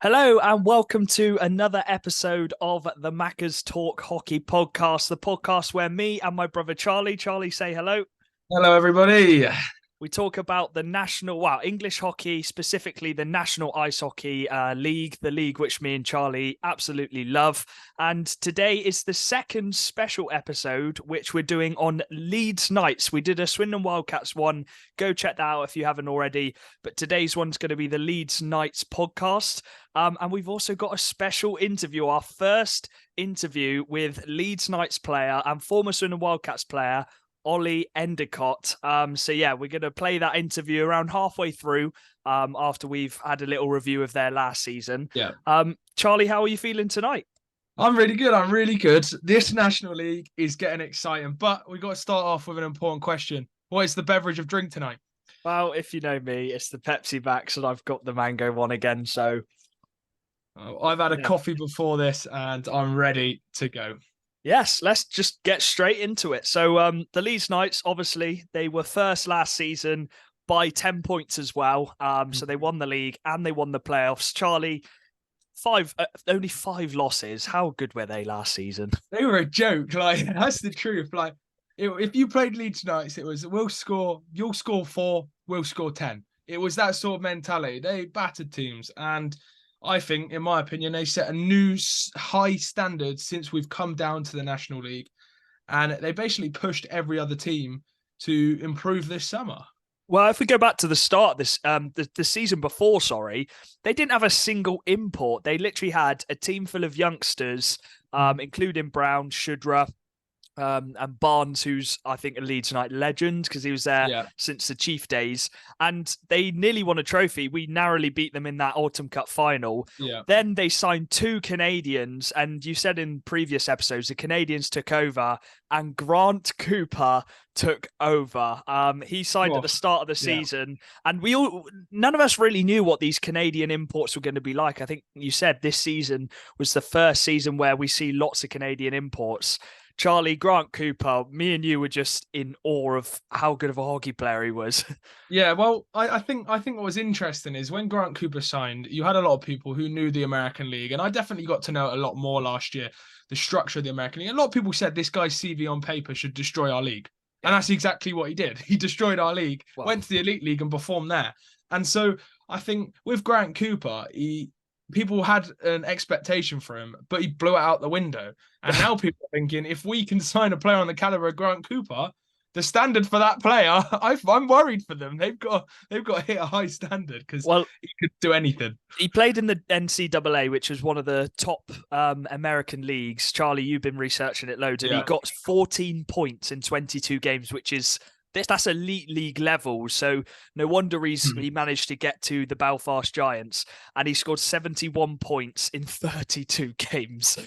Hello and welcome to another episode of the Macca's Talk Hockey podcast, the podcast where me and my brother Charlie, say hello. Hello, everybody. We talk about the English hockey, specifically the National Ice Hockey League, the league which me and Charlie absolutely love. And today is the second special episode, which we're doing on Leeds Knights. We did a Swindon Wildcats one. Go check that out if you haven't already. But today's one's going to be the Leeds Knights podcast. And we've also got a special interview, our first interview with Leeds Knights player and former Swindon Wildcats player, Oli Endicott. We're going to play that interview around halfway through after we've had a little review of their last season. Yeah. Charlie, how are you feeling tonight? I'm really good. This National League is getting exciting, but we've got to start off with an important question. What is the beverage of drink tonight? Well, if you know me, it's the Pepsi Max, and I've got the mango one again. So I've had a coffee before this, and I'm ready to go. Yes, let's just get straight into it. So the Leeds Knights, obviously, they were first last season by 10 points as well. So they won the league and they won the playoffs. Charlie, only five losses. How good were they last season? They were a joke. Like, that's the truth. Like, if you played Leeds Knights, it was you'll score 4, we'll score 10. It was that sort of mentality. They battered teams, and I think, in my opinion, they set a new high standard since we've come down to the National League. And they basically pushed every other team to improve this summer. Well, if we go back to the start, the season before, they didn't have a single import. They literally had a team full of youngsters, including Brown, Shudra, and Barnes, who's I think a Leeds United legend because he was there since the Chief days, and they nearly won a trophy. We narrowly beat them in that Autumn Cup final. Then they signed 2 Canadians, and you said in previous episodes the Canadians took over and Grant Cooper took over. He signed at the start of the season, and none of us really knew what these Canadian imports were going to be like. I think you said this season was the first season where we see lots of Canadian imports. Charlie, Grant Cooper, me and you were just in awe of how good of a hockey player he was. Yeah, well, I think what was interesting is when Grant Cooper signed, you had a lot of people who knew the American League, and I definitely got to know a lot more last year, the structure of the American League. A lot of people said this guy's CV on paper should destroy our league, and that's exactly what he did. He destroyed our league, went to the Elite League and performed there. And so I think with Grant Cooper, people had an expectation for him, but he blew it out the window. And now people are thinking, if we can sign a player on the caliber of Grant Cooper, the standard for that player, I'm worried for them. They've got to hit a high standard because he could do anything. He played in the NCAA, which was one of the top American leagues. Charlie, you've been researching it loads, and he got 14 points in 22 games, which is that's elite league level. So no wonder he managed to get to the Belfast Giants, and he scored 71 points in 32 games.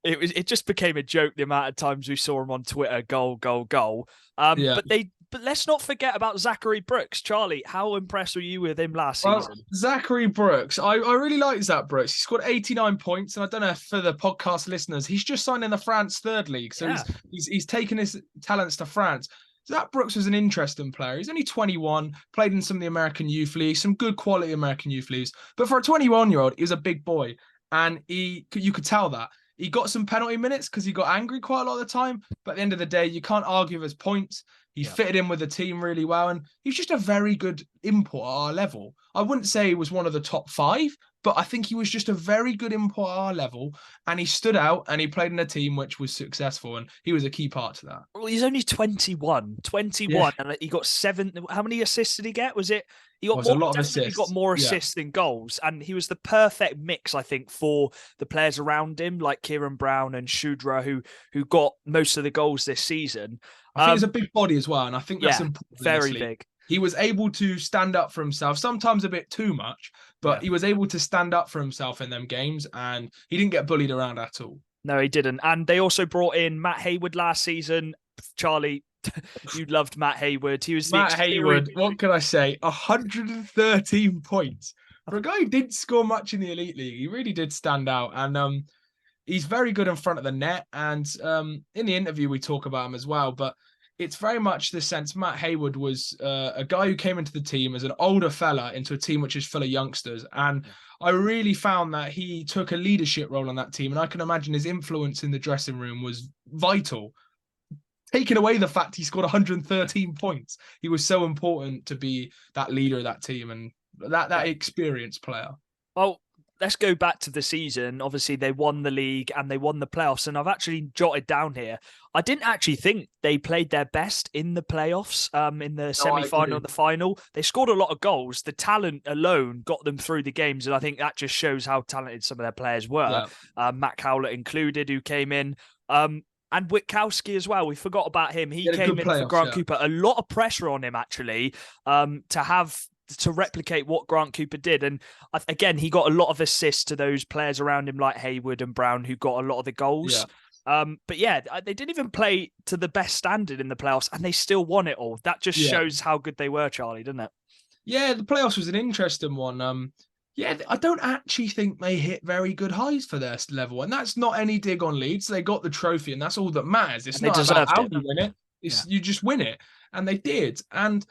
It just became a joke the amount of times we saw him on Twitter, goal. But let's not forget about Zachary Brooks. Charlie, how impressed were you with him last season? Zachary Brooks, I really like Zach Brooks. He scored 89 points, and I don't know if for the podcast listeners, he's just signed in the France Third League, so he's taken his talents to France. Zach Brooks was an interesting player. He's only 21, played in some of the American Youth League, some good quality American Youth Leagues. But for a 21-year-old, he was a big boy. And you could tell that. He got some penalty minutes because he got angry quite a lot of the time. But at the end of the day, you can't argue with his points. He fitted in with the team really well. And he's just a very good import at our level. I wouldn't say he was one of the top 5, but I think he was just a very good import at our level. And he stood out and he played in a team which was successful. And he was a key part to that. Well, he's only 21, and he got 7. How many assists did he get? He got a lot of assists. He got more assists than goals, and he was the perfect mix, I think, for the players around him, like Kieran Brown and Shudra, who got most of the goals this season. I think he's a big body as well, and I think that's important. Very big. He was able to stand up for himself, sometimes a bit too much, but he was able to stand up for himself in them games, and he didn't get bullied around at all. No, he didn't. And they also brought in Matt Hayward last season. Charlie, you loved Matt Hayward. He was Matt Hayward. What can I say? 113 points for a guy who didn't score much in the Elite League. He really did stand out, and he's very good in front of the net. And in the interview, we talk about him as well. But it's very much the sense Matt Hayward was a guy who came into the team as an older fella into a team which is full of youngsters. And I really found that he took a leadership role on that team. And I can imagine his influence in the dressing room was vital. Taking away the fact he scored 113 points, he was so important to be that leader of that team and that experienced player. Well, let's go back to the season. Obviously, they won the league and they won the playoffs. And I've actually jotted down here, I didn't actually think they played their best in the playoffs, in the semi-final and the final. They scored a lot of goals. The talent alone got them through the games. And I think that just shows how talented some of their players were. Matt Howlett included, who came in. And Witkowski as well. We forgot about him. He came in for Grant Cooper. A lot of pressure on him, actually, to replicate what Grant Cooper did. And again, he got a lot of assists to those players around him like Hayward and Brown, who got a lot of the goals. But yeah, they didn't even play to the best standard in the playoffs and they still won it all. That just shows how good they were, Charlie, doesn't it? Yeah, the playoffs was an interesting one. Yeah, I don't actually think they hit very good highs for their level. And that's not any dig on Leeds. They got the trophy and that's all that matters. It's not about how you win it. You just win it. And they did. And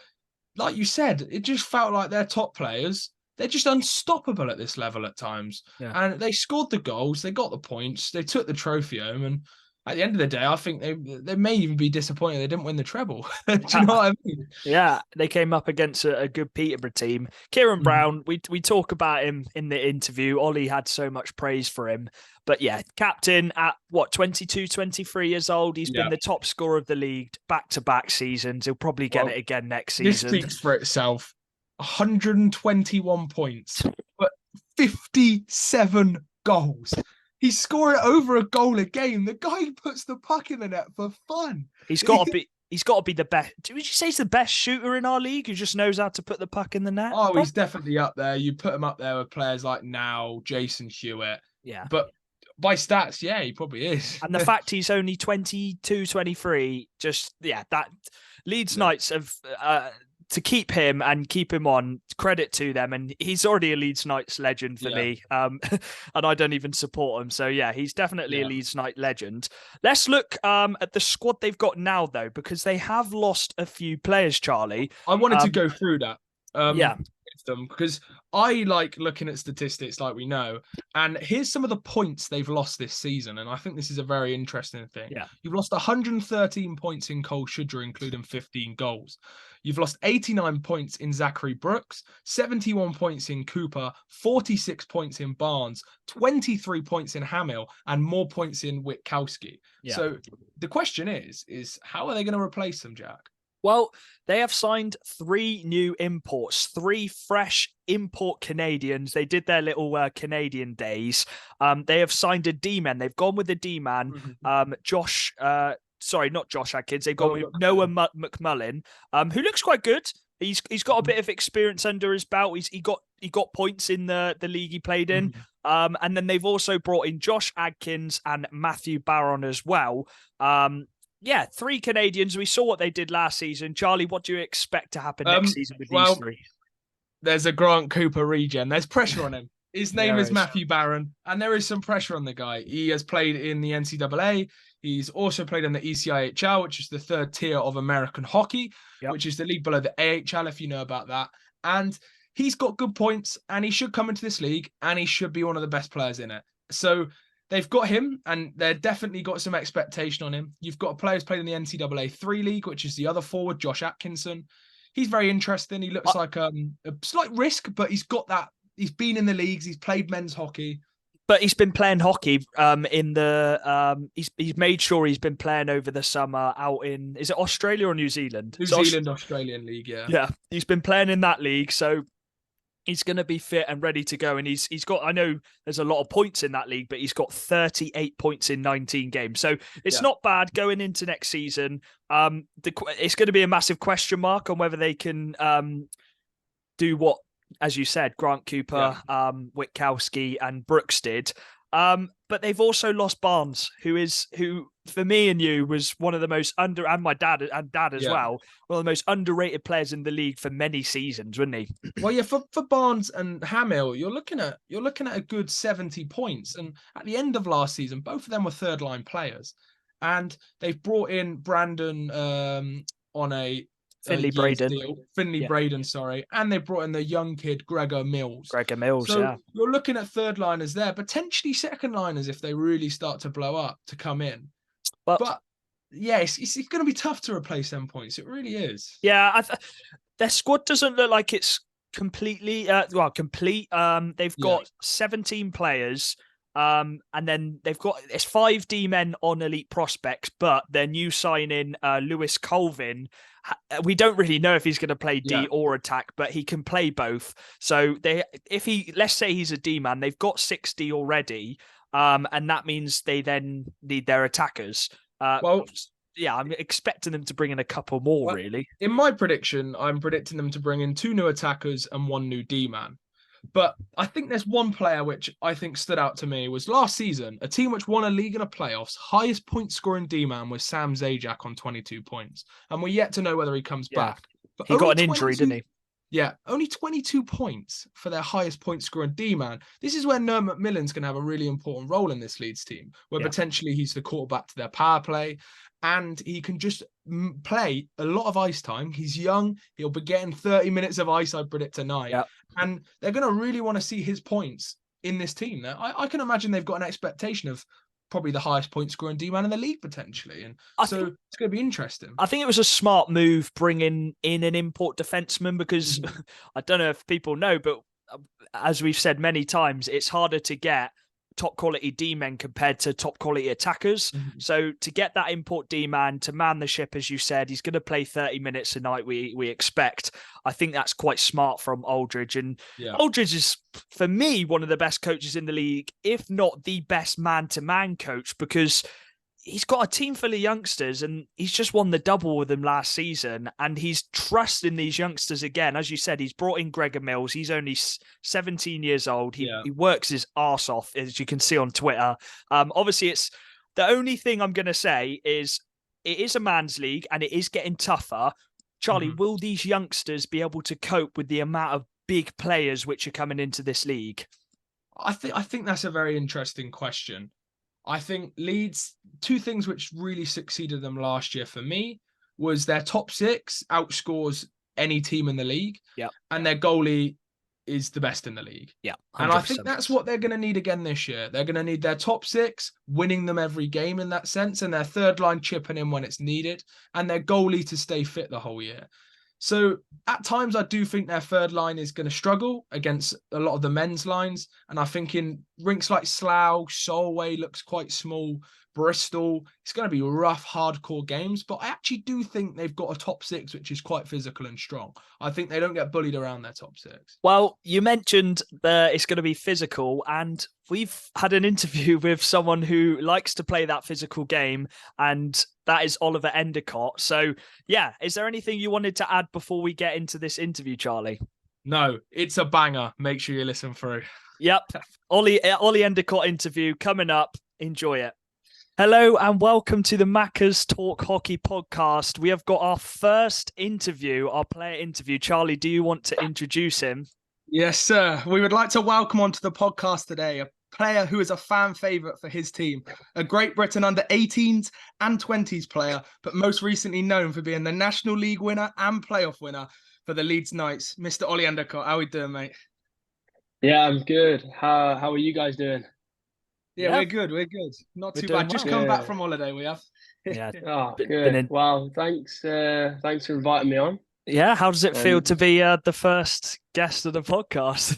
like you said, it just felt like their top players, they're just unstoppable at this level at times. And they scored the goals, they got the points, they took the trophy home. And at the end of the day, I think they may even be disappointed they didn't win the treble. Do you know what I mean? Yeah, they came up against a good Peterborough team. Kieran Brown, we talk about him in the interview. Ollie had so much praise for him. But yeah, captain at 22, 23 years old. He's been the top scorer of the league back-to-back seasons. He'll probably get it again next season. This speaks for itself. 121 points, but 57 goals. He's scoring over a goal a game. The guy puts the puck in the net for fun. He's got to be the best. Would you say he's the best shooter in our league who just knows how to put the puck in the net? Oh, he's definitely up there. You put him up there with players like now, Jason Hewitt. Yeah. But by stats, yeah, he probably is. And the fact he's only 22, 23, that Leeds Knights have... to keep him and keep him on, credit to them. And he's already a Leeds Knights legend for me. And I don't even support him. So yeah, he's definitely a Leeds Knight legend. Let's look at the squad they've got now, though, because they have lost a few players, Charlie. I wanted to go through that. Them because I like looking at statistics like we know, and here's some of the points they've lost this season, and I think this is a very interesting thing. You've lost 113 points in Cole Shudra, including 15 goals. You've lost 89 points in Zachary Brooks, 71 points in Cooper, 46 points in Barnes, 23 points in Hamill, and more points in Witkowski. So the question is how are they going to replace them, Jack? Well, they have signed 3 new imports, 3 fresh import Canadians. They did their little Canadian days. They have signed a D-man. They've gone with the D-man, Josh. Sorry, not Josh Adkins. They've gone with Noah McMullen, who looks quite good. He's got a bit of experience under his belt. He got points in the league he played in. And then they've also brought in Josh Adkins and Matthew Barron as well. 3 Canadians. We saw what they did last season. Charlie, what do you expect to happen next season with these 3? There's a Grant Cooper regen. There's pressure on him. His name is Matthew Barron, and there is some pressure on the guy. He has played in the NCAA. He's also played in the ECIHL, which is the 3rd tier of American hockey, which is the league below the AHL, if you know about that. And he's got good points, and he should come into this league, and he should be one of the best players in it. So they've got him, and they've definitely got some expectation on him. You've got a player who's played in the NCAA 3 League, which is the other forward, Josh Atkinson. He's very interesting. He looks like a slight risk, but he's got that. He's been in the leagues. He's played men's hockey. But he's been playing hockey he's made sure he's been playing over the summer out in, is it Australia or New Zealand? New Zealand, Australian league, yeah. Yeah, he's been playing in that league, so he's going to be fit and ready to go. And he's got, I know there's a lot of points in that league, but he's got 38 points in 19 games. So it's not bad going into next season. It's going to be a massive question mark on whether they can do what, as you said, Grant Cooper, Witkowski and Brooks did. But they've also lost Barnes, who for me and you was one of the most and my dad as well, one of the most underrated players in the league for many seasons, wasn't he? Well, yeah, for Barnes and Hamill, you're looking at a good 70 points. And at the end of last season, both of them were 3rd line players. and they've brought in Brandon on a Finley year's Braden. deal. Finley Braden, sorry. And they brought in the young kid, Gregor Mills. So you're looking at third liners there, potentially second liners if they really start to blow up to come in. But yeah, it's going to be tough to replace them points. It really is. Yeah, their squad doesn't look like it's completely complete. They've got 17 players. And then they've got it's 5 D men on elite prospects, but their new signing, Lewis Colvin, we don't really know if he's going to play D or attack, but he can play both. So let's say he's a D man, they've got 60 already, and that means they then need their attackers. I'm expecting them to bring in a couple more, really. In my prediction, I'm predicting them to bring in 2 new attackers and 1 new D man. But I think there's one player which I think stood out to me was last season, a team which won a league and a playoffs, highest point scoring D-man was Sam Zajac on 22 points. And we're yet to know whether he comes back. But he got an injury, didn't he? Yeah, only 22 points for their highest point scoring D-man. This is where Noah McMillan's going to have a really important role in this Leeds team, where potentially he's the quarterback to their power play. And he can just play a lot of ice time. He's young. He'll be getting 30 minutes of ice, I predict, tonight. Yep. And they're going to really want to see his points in this team. Now, I can imagine they've got an expectation of probably the highest point scoring D-man in the league, potentially. And it's going to be interesting. I think it was a smart move bringing in an import defenseman because I don't know if people know, but as we've said many times, it's harder to get top quality D-men compared to top quality attackers. So to get that import D-man to man the ship, as you said, he's going to play 30 minutes a night, we expect. I think that's quite smart from Aldridge. And Aldridge is, for me, one of the best coaches in the league, if not the best man-to-man coach, because he's got a team full of youngsters and he's just won the double with them last season. And he's trusting these youngsters again. As you said, he's brought in Gregor Mills. He's only 17 years old. He works his arse off, as you can see on Twitter. Obviously, it's the only thing I'm going to say is it is a man's league and it is getting tougher. Charlie, will these youngsters be able to cope with the amount of big players which are coming into this league? I think that's a very interesting question. I think Leeds, 2 things which really succeeded them last year for me was their top 6 outscores any team in the league. And their goalie is the best in the league. 100%. And I think that's what they're going to need again this year. They're going to need their top 6 winning them every game in that sense, and their third line chipping in when it's needed, and their goalie to stay fit the whole year. So at times, I do think their third line is going to struggle against a lot of the men's lines. And I think in rinks like Slough, Solway looks quite small, Bristol, it's going to be rough, hardcore games. But I actually do think they've got a top 6, which is quite physical and strong. I think they don't get bullied around their top 6. Well, you mentioned it's going to be physical, and we've had an interview with someone who likes to play that physical game, and that is Oli Endicott. So, yeah, is there anything you wanted to add before we get into this interview, Charlie? No, it's a banger. Make sure you listen through. Yep. Oli Endicott interview coming up. Enjoy it. Hello and welcome to the Macca's Talk Hockey podcast. We have got our first interview, our player interview. Charlie, do you want to introduce him? Yes, sir. We would like to welcome onto the podcast today a player who is a fan favourite for his team, a Great Britain under 18s and 20s player, but most recently known for being the National League winner and playoff winner for the Leeds Knights, Mr. Ollie Endicott. How are we doing, mate? Yeah, I'm good. How are you guys doing? Yeah, we're good. Not too bad. Just come back from holiday, we have. Yeah. Oh, good. Well, thanks for inviting me on. Yeah, how does it feel to be the first guest of the podcast?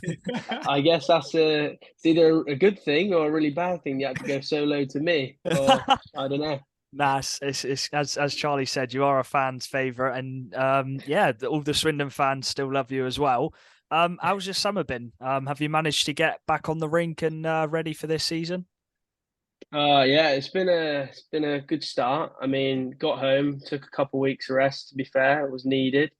I guess that's it's either a good thing or a really bad thing. You have to go solo to me. Or, I don't know. Nah, it's as Charlie said, you are a fan's favourite, and all the Swindon fans still love you as well. How's your summer been? Have you managed to get back on the rink and ready for this season? Yeah, it's been a good start. I mean, got home, took a couple of weeks rest. To be fair, it was needed,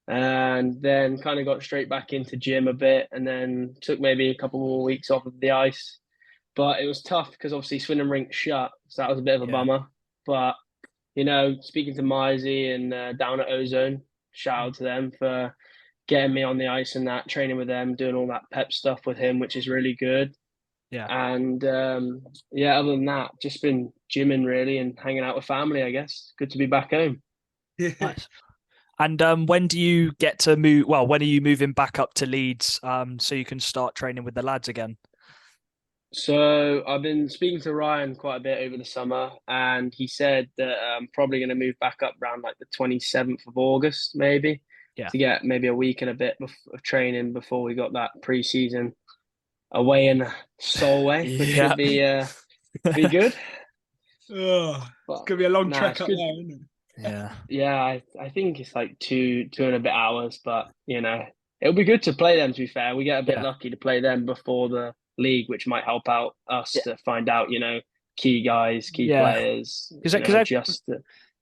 and then kind of got straight back into gym a bit, and then took maybe a couple more weeks off of the ice. But it was tough because obviously Swindon rink shut, so that was a bit of a bummer. But speaking to Mizey and down at Ozone, shout out to them for getting me on the ice and that, training with them, doing all that pep stuff with him, which is really good. Yeah. And yeah, other than that, just been gymming really and hanging out with family, I guess. Good to be back home. Nice. And when do you get to move? Well, when are you moving back up to Leeds so you can start training with the lads again? So I've been speaking to Ryan quite a bit over the summer, and he said that I'm probably going to move back up around like the 27th of August, maybe, Yeah. to get maybe a week and a bit of training before we got that pre-season away in Solway, which Yeah. should be good. Oh, it's But gonna be a long nah, trek it's up good. there, isn't it? Yeah. Yeah, I think it's like two and a bit hours, but it'll be good to play them. To be fair, we get a bit Yeah. lucky to play them before the league, which might help out us Yeah. to find out, key guys, key Yeah. players, Because just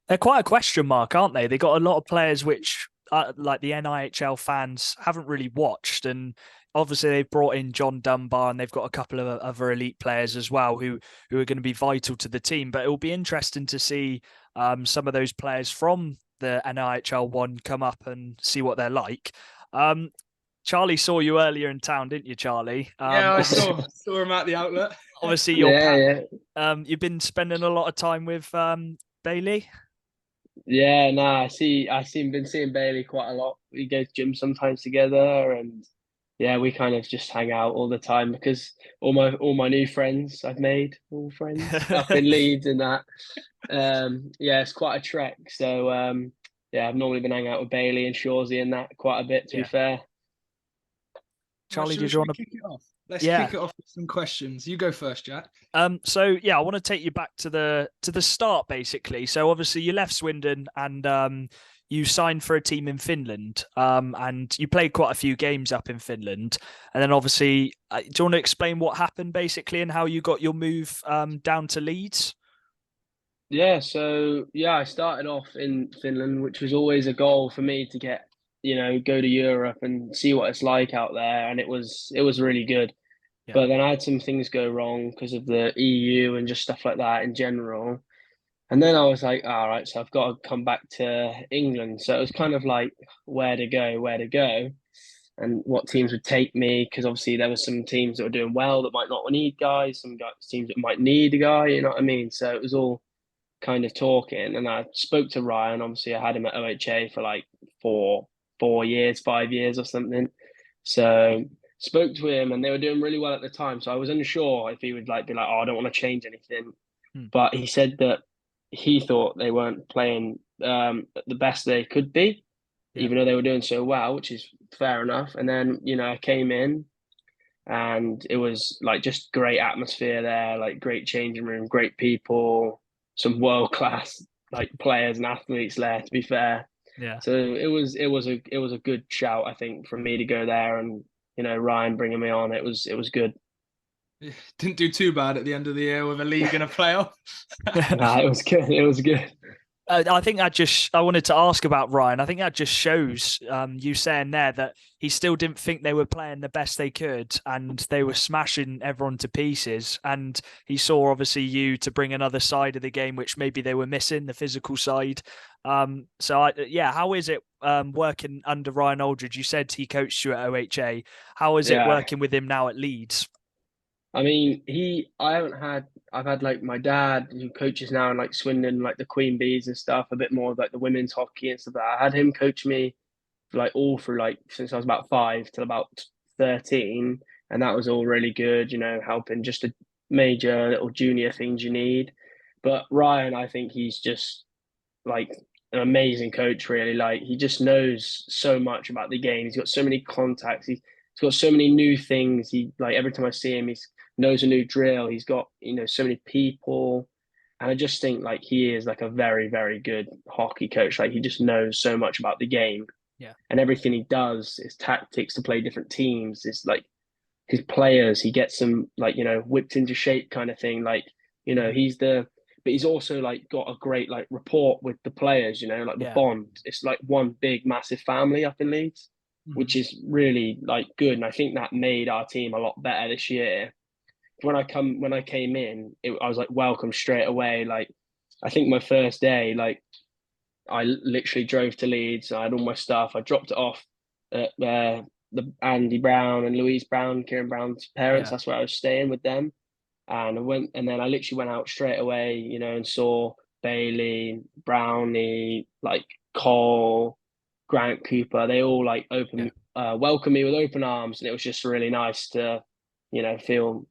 they're quite a question mark, aren't they? They got a lot of players which, like the NIHL fans, haven't really watched, and obviously they've brought in John Dunbar, and they've got a couple of other elite players as well who are going to be vital to the team. But it will be interesting to see some of those players from the NIHL one come up and see what they're like. Charlie saw you earlier in town, didn't you, Charlie? Yeah, I saw him at the outlet. Obviously, yeah. you've been spending a lot of time with Bailey. Yeah, nah, been seeing Bailey quite a lot. We go to gym sometimes together, and yeah, we kind of just hang out all the time because all my new friends I've made, all friends up in Leeds and that. Yeah, it's quite a trek. So yeah, I've normally been hanging out with Bailey and Shawsey and that quite a bit, to be Yeah. fair. Charlie, Should did you we want to? kick it off? Let's Yeah. kick it off with some questions. You go first, Jack. So yeah, I want to take you back to the start basically. So obviously you left Swindon and you signed for a team in Finland. And you played quite a few games up in Finland. And then obviously, do you want to explain what happened basically and how you got your move down to Leeds? Yeah, so yeah, I started off in Finland, which was always a goal for me to get, go to Europe and see what it's like out there, and it was really good. Yeah. But then I had some things go wrong because of the EU and just stuff like that in general. And then I was like, all right, so I've got to come back to England. So it was kind of like where to go, and what teams would take me. Because obviously there were some teams that were doing well that might not need guys, teams that might need a guy, you know what I mean? So it was all kind of talking. And I spoke to Ryan. Obviously, I had him at OHA for like 4 years, 5 years or something. So spoke to him, and they were doing really well at the time. So I was unsure if he would be like, oh, I don't want to change anything. But he said that he thought they weren't playing the best they could be, even though they were doing so well, which is fair enough. And then, I came in and it was like just great atmosphere there, like great changing room, great people, some world class like players and athletes there, to be fair. Yeah. So it was a good shout, I think, for me to go there, and Ryan bringing me on, it was good. Didn't do too bad at the end of the year with a league and a playoff. Nah, it was good. It was good. I think I wanted to ask about Ryan. I think that just shows you saying there that he still didn't think they were playing the best they could and they were smashing everyone to pieces. And he saw obviously you to bring another side of the game, which maybe they were missing, the physical side. How is it working under Ryan Aldridge? You said he coached you at OHA. How is it Yeah. working with him now at Leeds? I mean, I've had like my dad who coaches now in like Swindon, like the Queen Bees and stuff, a bit more of like the women's hockey and stuff like that. I had him coach me like all through like since I was about 5 till about 13. And that was all really good, helping just the major little junior things you need. But Ryan, I think he's just like an amazing coach, really. Like he just knows so much about the game. He's got so many contacts. He's got so many new things. He like every time I see him, he's knows a new drill. He's got, so many people. And I just think like he is like a very, very good hockey coach. Like he just knows so much about the game. Yeah. And everything he does is tactics to play different teams. It's like his players, he gets them like, whipped into shape kind of thing. Like, but he's also like got a great like rapport with the players, like the bond. It's like one big massive family up in Leeds, which is really like good. And I think that made our team a lot better this year. When I came in, I was like welcome straight away. Like I think my first day, like I literally drove to Leeds. I had all my stuff. I dropped it off at the Andy Brown and Louise Brown, Kieran Brown's parents. Yeah. That's where I was staying with them. And then I literally went out straight away, and saw Bailey, Brownie, like Cole, Grant Cooper. They all like welcomed me with open arms, and it was just really nice to, feel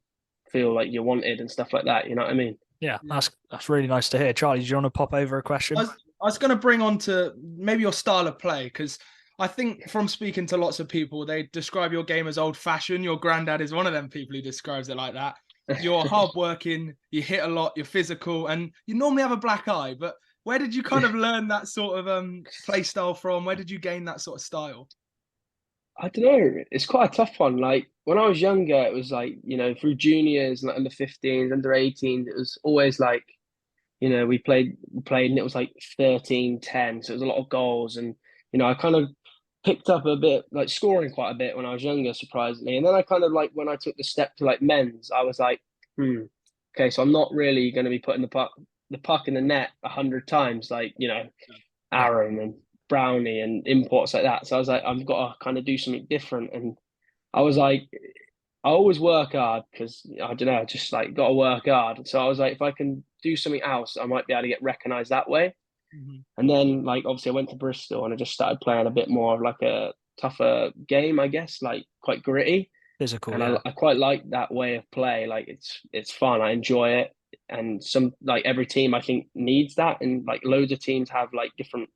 like you're wanted and stuff like that. You know what I mean? Yeah, that's really nice to hear. Charlie, do you want to pop over a question? I was going to bring on to maybe your style of play, because I think from speaking to lots of people, they describe your game as old-fashioned. Your granddad is one of them people who describes it like that. You're hardworking, you hit a lot, you're physical, and you normally have a black eye. But where did you kind of learn that sort of play style from? Where did you gain that sort of style? I don't know. It's quite a tough one. Like when I was younger, it was like, through juniors and like under 15s, under 18s, it was always like, we played and it was like 13-10. So it was a lot of goals. And, I kind of picked up a bit, like scoring quite a bit when I was younger, surprisingly. And then I kind of like, when I took the step to like men's, I was like, okay, so I'm not really going to be putting the puck in the net 100 times, like, Aaron and Brownie and imports like that. So I was like, I've got to kind of do something different. And I was like, I always work hard because I don't know, just like got to work hard. So I was like, if I can do something else, I might be able to get recognized that way. Mm-hmm. And then, like, obviously, I went to Bristol and I just started playing a bit more of like a tougher game, I guess, like quite gritty, physical. And I quite like that way of play. Like, it's fun. I enjoy it. And every team I think needs that. And like loads of teams have like different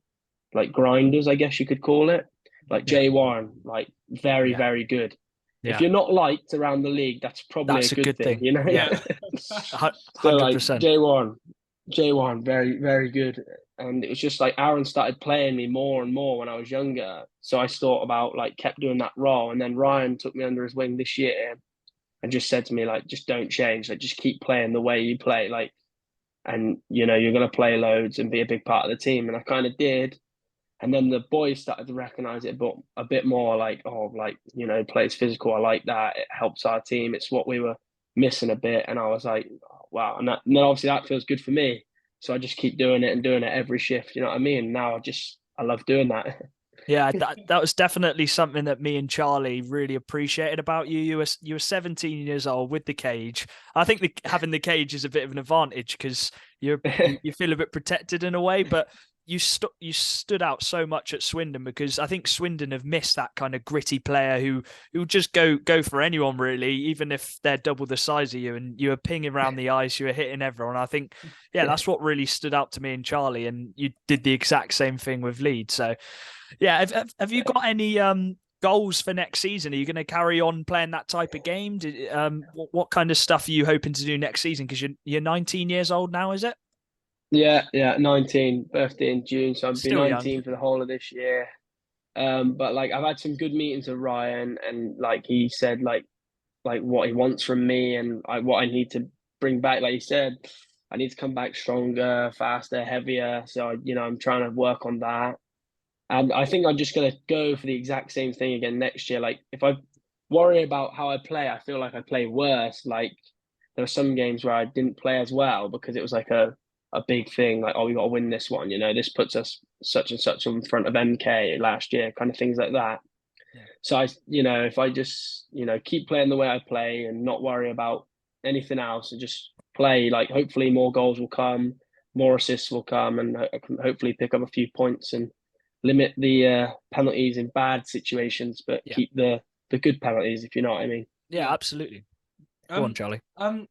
like grinders, I guess you could call it. Like Jay Warren, like very, very good. Yeah. If you're not liked around the league, that's probably a good thing, Yeah. 100%. So like Jay Warren, very, very good. And it was just like Aaron started playing me more and more when I was younger. So I thought about like kept doing that role. And then Ryan took me under his wing this year and just said to me, like, just don't change. Like, just keep playing the way you play. Like, and you're going to play loads and be a big part of the team. And I kind of did. And then the boys started to recognize it a bit more, like, plays physical. I like that. It helps our team. It's what we were missing a bit. And I was like, oh, wow. And then obviously that feels good for me. So I just keep doing it and doing it every shift. You know what I mean? Now I love doing that. Yeah, that was definitely something that me and Charlie really appreciated about you. You were 17 years old with the cage. I think having the cage is a bit of an advantage because you feel a bit protected in a way, but you stood out so much at Swindon because I think Swindon have missed that kind of gritty player who just go for anyone really, even if they're double the size of you, and you were pinging around the ice, you were hitting everyone. I think, that's what really stood out to me and Charlie, and you did the exact same thing with Leeds. So, yeah, have you got any goals for next season? Are you going to carry on playing that type of game? What kind of stuff are you hoping to do next season? Because you're 19 years old now, is it? Yeah, 19, birthday in June, so I'll be 19 young for the whole of this year. But like I've had some good meetings with Ryan, and like he said, like what he wants from me, and what I need to bring back. Like he said, I need to come back stronger, faster, heavier. So I'm trying to work on that, and I think I'm just gonna go for the exact same thing again next year. Like if I worry about how I play, I feel like I play worse. Like there were some games where I didn't play as well because it was like a big thing, like, oh, we got to win this one, this puts us such and such in front of MK last year, kind of things like that. Yeah. So if I just, keep playing the way I play and not worry about anything else and just play, like hopefully more goals will come, more assists will come, and I can hopefully pick up a few points and limit the penalties in bad situations, but keep the good penalties, if you know what I mean. Yeah, absolutely. Go on, Charlie. I've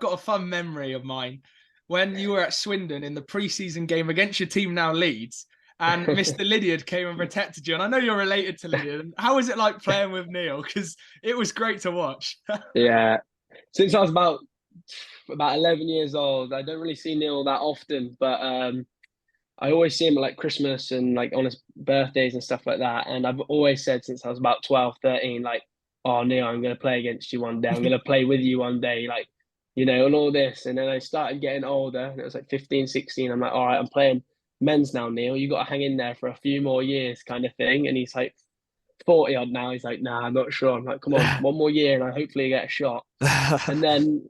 got a fun memory of mine when you were at Swindon in the pre-season game against your team now Leeds, and Mr. Lydiard came and protected you. And I know you're related to Lydiard. How was it like playing with Neil? Because it was great to watch. Yeah. Since I was about 11 years old, I don't really see Neil that often, but I always see him at like Christmas and like on his birthdays and stuff like that. And I've always said since I was about 12, 13, like, oh, Neil, I'm going to play against you one day. I'm going to play with you one day. Like, and all this. And then I started getting older, and it was like 15, 16. I'm like, all right, I'm playing men's now, Neil. You got to hang in there for a few more years kind of thing. And he's like 40 odd now. He's like, nah, I'm not sure. I'm like, come on, one more year and I hopefully get a shot. And then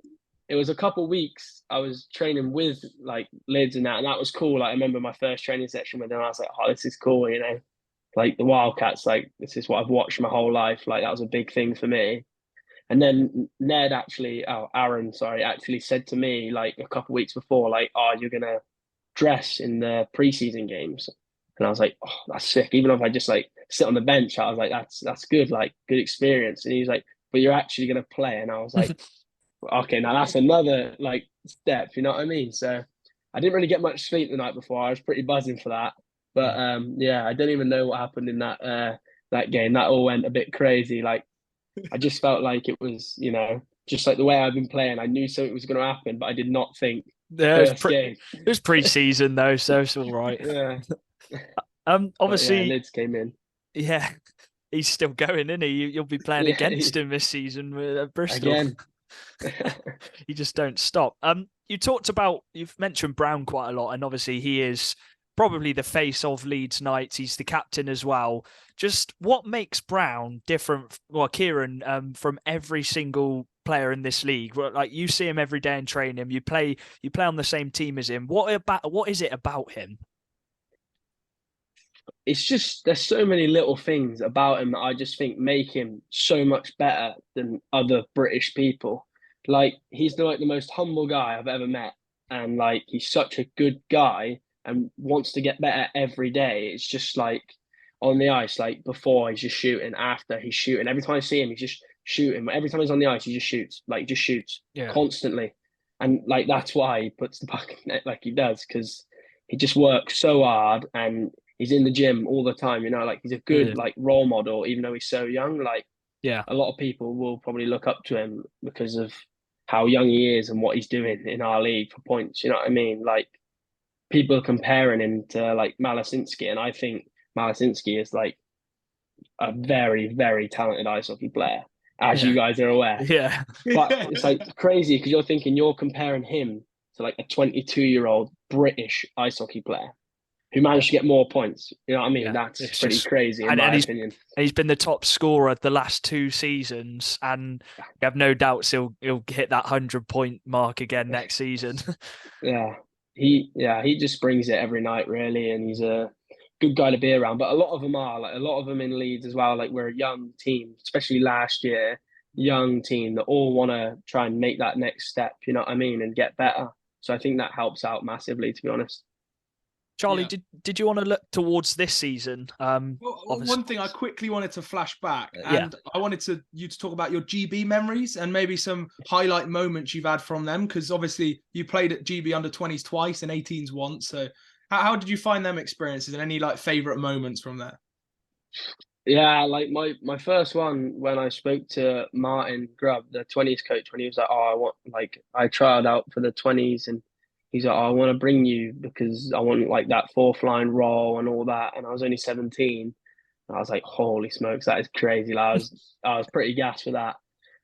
it was a couple of weeks I was training with like Lids and that was cool. Like I remember my first training session with him. I was like, oh, this is cool, like the Wildcats, like this is what I've watched my whole life. Like that was a big thing for me. And then Aaron, sorry, actually said to me like a couple of weeks before, like, "Oh, you're gonna dress in the preseason games." And I was like, "Oh, that's sick." Even if I just like sit on the bench, I was like, "That's good, like good experience." And he was like, "But you're actually gonna play." And I was like, "Okay, now that's another like step." You know what I mean? So I didn't really get much sleep the night before. I was pretty buzzing for that. But yeah, I don't even know what happened in that game. That all went a bit crazy. Like I just felt like it was, just like the way I've been playing. I knew something was going to happen, but I did not think Yeah, first game. it was pre-season though, so it's all right. Yeah. But yeah, Obviously, Lids came in. yeah, he's still going, isn't he? You'll be playing Yeah, against him this season with Bristol. again. You just don't stop. You've mentioned Brown quite a lot, and obviously he is probably the face of Leeds Knights. He's the captain as well. Just what makes Brown different, well, Kieran, from every single player in this league? Like you see him every day in training. You play on the same team as him. What is it about him? It's just there's so many little things about him that I just think make him so much better than other British people. Like he's like the most humble guy I've ever met, and like he's such a good guy and wants to get better every day. It's just like on the ice, like before he's just shooting, after he's shooting. Every time I see him, he's just shooting. Every time he's on the ice, he just shoots, like just shoots constantly, and like that's why he puts the puck in net like he does because he just works so hard and he's in the gym all the time, like he's a good like role model, even though he's so young. Like a lot of people will probably look up to him because of how young he is and what he's doing in our league for points. You know what I mean? Like people are comparing him to like Malasinski, and I think Malasinski is like a very, very talented ice hockey player, as you guys are aware. Yeah. But it's like crazy because you're comparing him to like a 22-year-old British ice hockey player who managed to get more points. You know what I mean? That's it's pretty crazy in my opinion. And he's been the top scorer the last 2 seasons, and I have no doubts he'll hit that 100-point mark again next season. He just brings it every night really, and he's a good guy to be around. But a lot of them in Leeds as well. Like we're a young team, especially last year, young team that all want to try and make that next step. You know what I mean, and get better. So I think that helps out massively, to be honest. Charlie, did you want to look towards this season? One thing I quickly wanted to flash back, and I wanted you to talk about your GB memories and maybe some highlight moments you've had from them, because obviously you played at GB under 20s twice and 18s once. So how did you find them experiences and any like favourite moments from there? Yeah, like my first one when I spoke to Martin Grubb, the 20s coach, when he was like, "Oh, I tried out for the 20s," and he's like, "Oh, I want to bring you because I want like that fourth line role and all that." And I was only 17. And I was like, "Holy smokes, that is crazy!" Like, I was pretty gassed for that.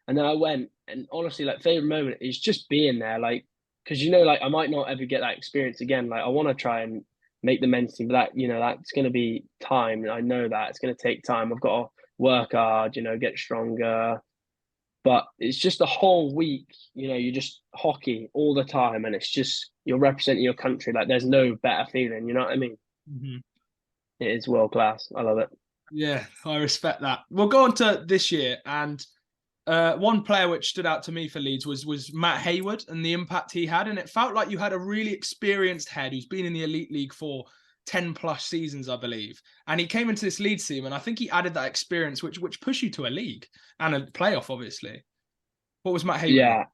And then I went, and honestly, like favorite moment is just being there, like because like I might not ever get that experience again. Like I want to try and make the men's team, but that's going to be time, and I know that it's going to take time. I've got to work hard, get stronger. But it's just the whole week, you're just hockey all the time, and it's just you're representing your country. Like there's no better feeling, you know what I mean? Mm-hmm. It is world class. I love it. Yeah, I respect that. We'll go on to this year, and one player which stood out to me for Leeds was Matt Hayward and the impact he had. And it felt like you had a really experienced head who's been in the Elite League for 10 plus seasons, I believe. And he came into this Leeds team, and I think he added that experience which pushed you to a league and a playoff, obviously. What was Matt Hayward? Yeah.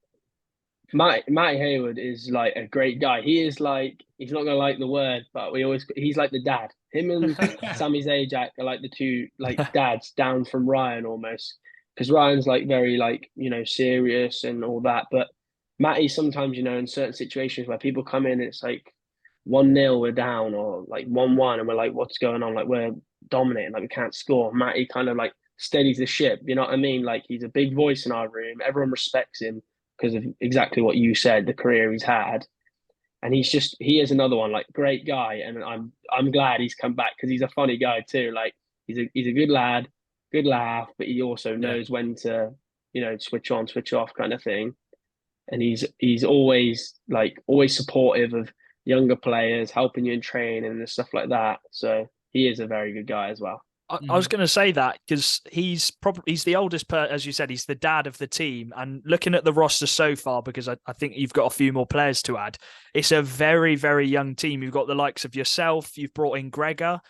Matt Hayward is like a great guy. He is like, he's not gonna like the word, but he's like the dad. Him and Sami Zajac are like the two like dads down from Ryan almost. Because Ryan's like very like, serious and all that. But Matty sometimes, in certain situations where people come in and it's like 1-0 we're down, or like 1-1 and we're like, what's going on? Like we're dominating, like we can't score. Matty kind of like steadies the ship, you know what I mean? Like he's a big voice in our room. Everyone respects him because of exactly what you said, the career he's had. And he is another one, like great guy. And I'm glad he's come back because he's a funny guy too. Like he's a good lad, good laugh, but he also knows when to, switch on, switch off kind of thing. And he's always supportive of younger players, helping you in training and stuff like that. So he is a very good guy as well. I was going to say that because he's the oldest, as you said, he's the dad of the team. And looking at the roster so far, because I think you've got a few more players to add, it's a very, very young team. You've got the likes of yourself. You've brought in Gregor.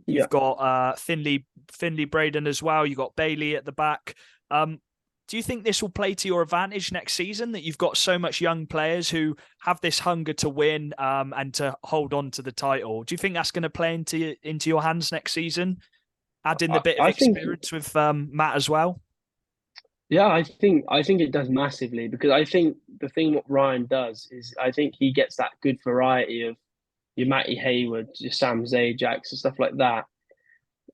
You've got Finley Braden as well. You've got Bailey at the back. Do you think this will play to your advantage next season, that you've got so much young players who have this hunger to win and to hold on to the title? Do you think that's going to play into your hands next season? Add in the bit of experience with Matt as well. Yeah, I think it does massively, because I think the thing what Ryan does is I think he gets that good variety of your Matty Hayward, your Sam Zajacs and stuff like that.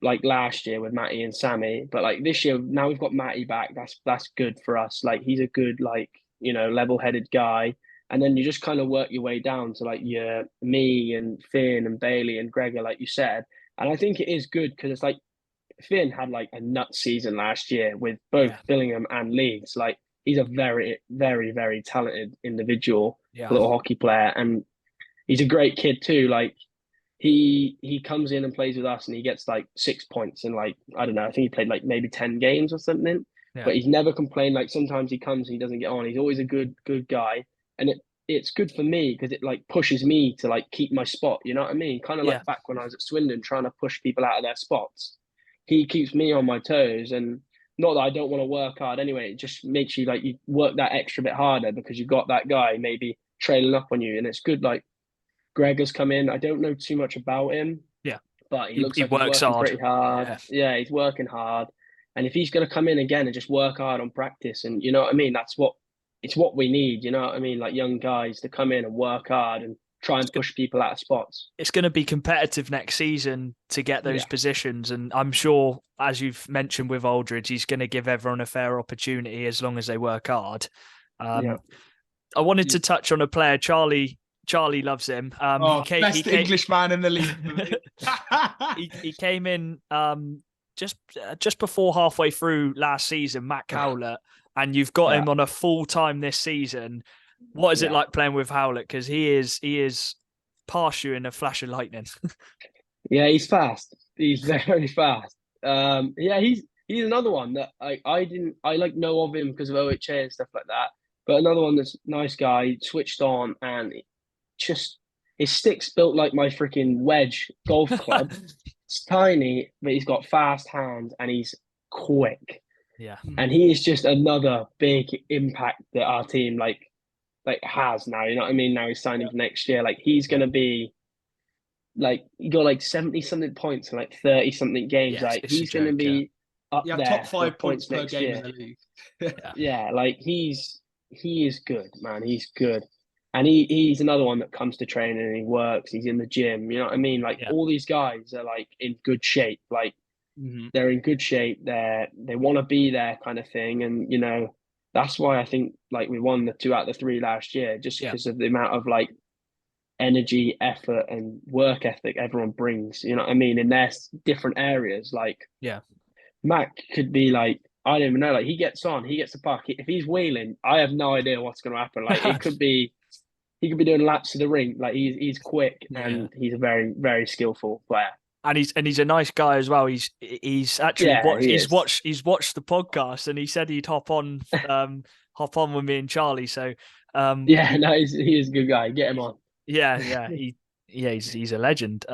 Like last year with Matty and Sammy, but like this year now we've got Matty back. That's good for us. Like he's a good, like, you know, level-headed guy. And then you just kind of work your way down to like your me and Finn and Bailey and Gregor, like you said. And I think it is good because it's like Finn had like a nut season last year with both Billingham and Leeds. Like he's a very, very, very talented individual, little hockey player, and he's a great kid too. Like he comes in and plays with us and he gets like 6 points in, like, I don't know, I think he played like maybe 10 games or something. But he's never complained. Like sometimes he comes and he doesn't get on. He's always a good guy. And it's good for me because it like pushes me to like keep my spot. You know what I mean? Kind of like back when I was at Swindon trying to push people out of their spots. He keeps me on my toes, and not that I don't want to work hard anyway. It just makes you like you work that extra bit harder because you've got that guy maybe trailing up on you. And it's good. Like Greg has come in. I don't know too much about him. But he looks like he's working hard. Pretty hard. Yeah, he's working hard. And if he's going to come in again and just work hard on practice, and you know what I mean, it's what we need. You know what I mean, like young guys to come in and work hard and try and push people out of spots. It's going to be competitive next season to get those positions, and I'm sure, as you've mentioned with Aldridge, he's going to give everyone a fair opportunity as long as they work hard. I wanted to touch on a player, Charlie. Charlie loves him. Best English man in the league. he came in just before halfway through last season, Matt Howlett, and you've got him on a full time this season. What is it like playing with Howlett? Because he is past you in a flash of lightning. Yeah, he's fast. He's very fast. He's another one that I like know of him because of OHA and stuff like that. But another one that's a nice guy, switched on, and just his stick's built like my freaking wedge golf club. It's tiny, but he's got fast hands and he's quick. Yeah. And he is just another big impact that our team like has now. You know what I mean? Now he's signing for next year. Like he's gonna be like, he got like 70 something points in like 30 something games. Like he's gonna be up there, top 5 points per next game year. in the league. Like he is good, man. He's good. And he's another one that comes to training and he works, he's in the gym, you know what I mean? Like all these guys are like in good shape. Like they're in good shape, they want to be there kind of thing. And, you know, that's why I think like we won the 2 out of the 3 last year, just because of the amount of like energy, effort and work ethic everyone brings, you know what I mean, in their different areas. Like Mac could be like, I don't even know, like he gets the puck. If he's wheeling, I have no idea what's going to happen. Like it could be, he could be doing laps of the rink. Like he's quick and he's a very, very skillful player. And he's a nice guy as well. He's actually watched the podcast, and he said he'd hop on with me and Charlie. So he is a good guy. Get him on. He's a legend.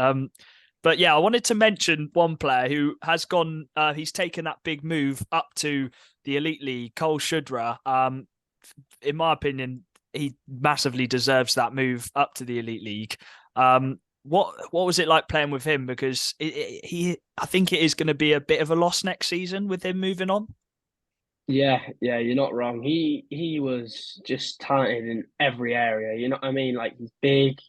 But yeah, I wanted to mention one player who has gone. He's taken that big move up to the Elite League, Cole Shudra. In my opinion, he massively deserves that move up to the Elite League. What was it like playing with him? Because I think it is going to be a bit of a loss next season with him moving on. Yeah, you're not wrong. He was just talented in every area. You know what I mean? Like he's big,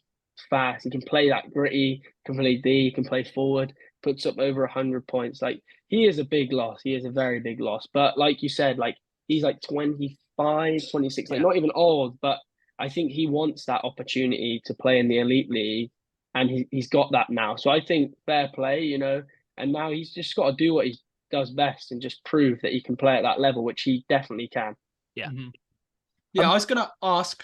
fast. He can play that gritty. Can play D. He can play forward. Puts up over 100 points. Like he is a big loss. He is a very big loss. But like you said, like he's like 25, 26, like not even old. But I think he wants that opportunity to play in the Elite League, and he's got that now. So I think fair play, you know. And now he's just got to do what he does best and just prove that he can play at that level, which he definitely can. Yeah. I was going to ask,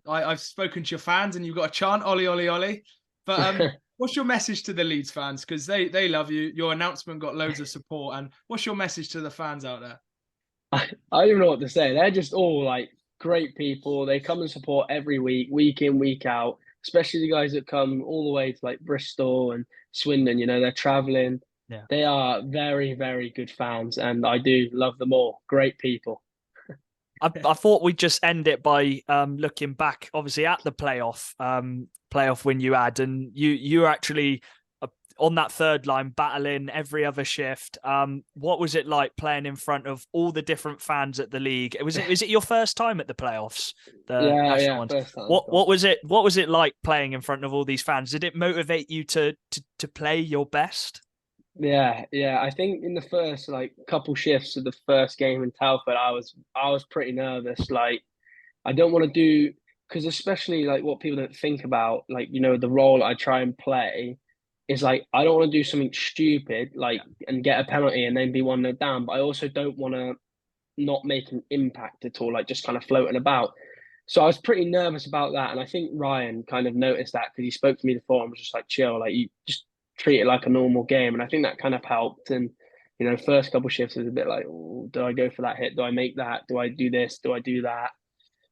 I've spoken to your fans and you've got a chant, Ollie, Ollie, Ollie. But What's your message to the Leeds fans? Because they love you. Your announcement got loads of support. And what's your message to the fans out there? I don't even know what to say. They're just all like great people. They come and support every week in, week out, especially the guys that come all the way to like Bristol and Swindon. They're traveling. Yeah. They are very, very good fans, and I do love them all. Great people. I thought we'd just end it by looking back, obviously, at the playoff win you had, and you were actually on that third line battling every other shift. What was it like playing in front of all the different fans at the league? Is it your first time at the playoffs? Yeah, first time. What was it like playing in front of all these fans? Did it motivate you to play your best? Yeah. I think in the first like couple shifts of the first game in Telford, I was pretty nervous. Like, I don't want to do, because especially like what people don't think about, like the role I try and play is like I don't want to do something stupid like and get a penalty and then be 1-0 down, but I also don't want to not make an impact at all, like just kind of floating about. So I was pretty nervous about that, and I think Ryan kind of noticed that because he spoke to me before and was just like, chill, like you just treat it like a normal game. And I think that kind of helped. And first couple shifts was a bit like, oh, do I go for that hit? Do I make that? Do I do this? Do I do that?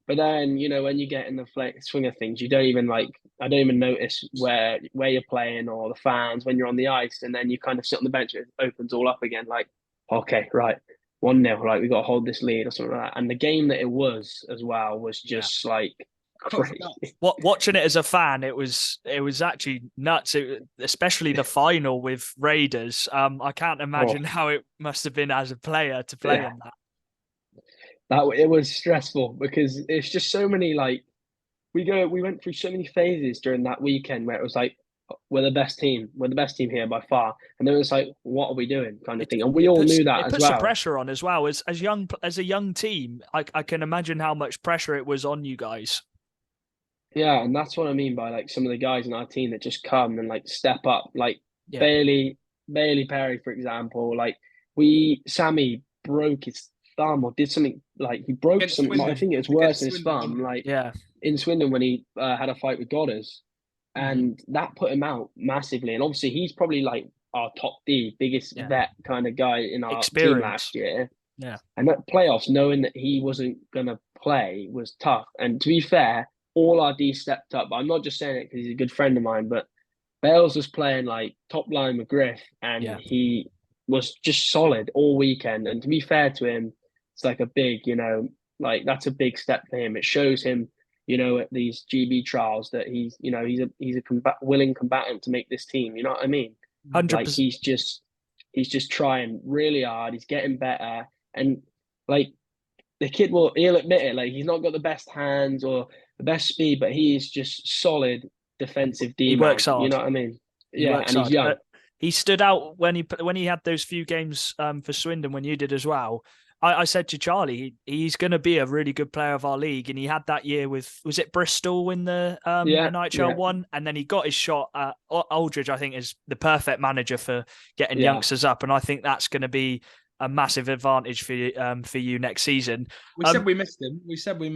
But then when you get in the swing of things, you don't even I don't even notice where you're playing or the fans when you're on the ice, and then you kind of sit on the bench. It opens all up again. Like, okay, right, 1-0. Like, we got to hold this lead or something like that. And the game that it was as well was just like crazy. Watching it as a fan, it was actually nuts. Especially the final with Raiders. I can't imagine how it must have been as a player to play in that. It was stressful because it's just so many we went through so many phases during that weekend where it was like we're the best team here by far, and then it was like, what are we doing kind of thing, and we all knew that as well. It puts the pressure on as well as a young team. I can imagine how much pressure it was on you guys. Yeah, and that's what I mean by like some of the guys in our team that just come and like step up, like Bailey Perry, for example. Like Sammy broke his thumb or did something, like he broke Against something. Swindon. I think it was worse than his thumb. Like in Swindon when he had a fight with Godders, and that put him out massively. And obviously he's probably like our top D, biggest vet kind of guy in our team last year. Yeah, and that playoffs, knowing that he wasn't gonna play was tough. And to be fair, all our D stepped up. I'm not just saying it because he's a good friend of mine, but Bales was playing like top line with Griff, and he was just solid all weekend. And to be fair to him, it's like a big, like that's a big step for him. It shows him, at these GB trials that he's a willing combatant to make this team. You know what I mean? 100%. Like he's just trying really hard. He's getting better, and like the kid he'll admit it. Like, he's not got the best hands or the best speed, but he is just solid defensive D. He works hard. You know what I mean? And he's young. He stood out when he had those few games for Swindon when you did as well. I said to Charlie, he's going to be a really good player of our league, and he had that year with, was it Bristol in the NHL one, and then he got his shot. Aldridge, I think, is the perfect manager for getting youngsters up, and I think that's going to be a massive advantage for you next season. We said we missed him. We said we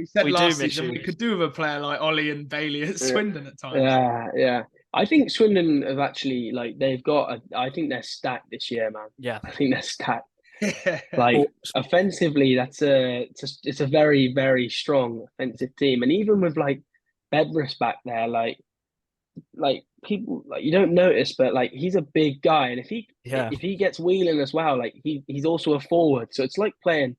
said last season we could do with a player like Ollie and Bailey at Swindon at times. Yeah. I think Swindon have actually, like, they've got I think they're stacked this year, man. Yeah. I think they're stacked. Like, offensively, it's a very, very strong offensive team. And even with like Bedros back there, like people, like, you don't notice, but like he's a big guy, and if he gets wheeling as well, like he's also a forward, so it's like playing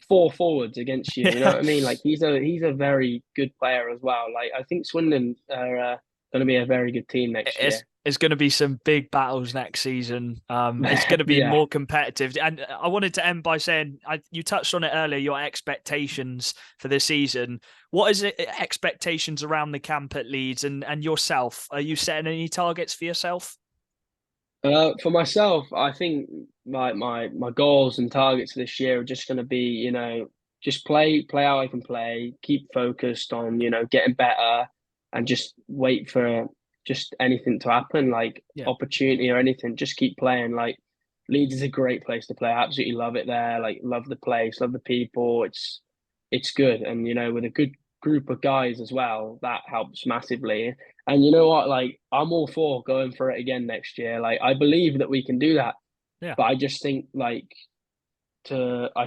4 forwards against you. You know what I mean? Like, he's a very good player as well. Like, I think Swindon are going to be a very good team next year. It's going to be some big battles next season. It's going to be more competitive. And I wanted to end by saying, you touched on it earlier, your expectations for this season. What is it, expectations around the camp at Leeds and yourself? Are you setting any targets for yourself? For myself, I think my goals and targets this year are just going to be, just play how I can play, keep focused on, getting better, and just wait for just anything to happen, like opportunity or anything. Just keep playing. Like, Leeds is a great place to play. I absolutely love it there. Like, love the place, love the people. It's good. And, with a group of guys as well, that helps massively. And you know what? Like, I'm all for going for it again next year. Like, I believe that we can do that. Yeah. But I just think I